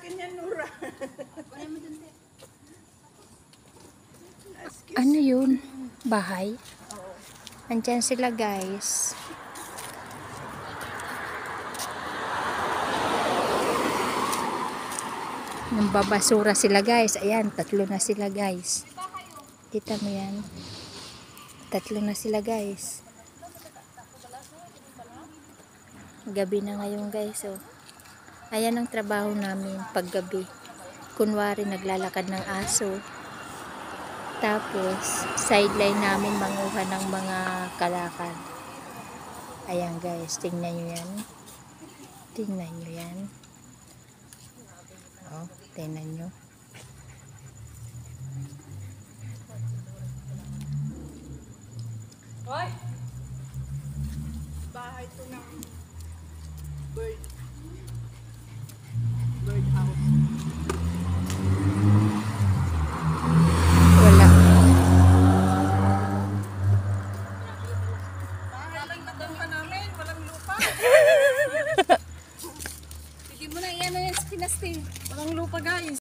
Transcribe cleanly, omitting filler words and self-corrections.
akin yan, Nura. Ano yun? Bahay? Andyan sila guys. Nambabasura sila guys. Ayan, 3 na sila guys. Kita mo yan? 3 na sila guys. Gabi na ngayon guys. Oh. Ayan ang trabaho namin paggabi. Kunwari naglalakad ng aso. Tapos sideline namin manguha ng mga kalakal. Ayan guys, tingnan nyo yan. Tingnan nyo yan. Oh, tingnan nyo. Hoy! Bahay to ng bird house. Wala. Bahay lang na namin, walang lupa. Sige mo na, iyan na yung pinasting. Walang lupa guys.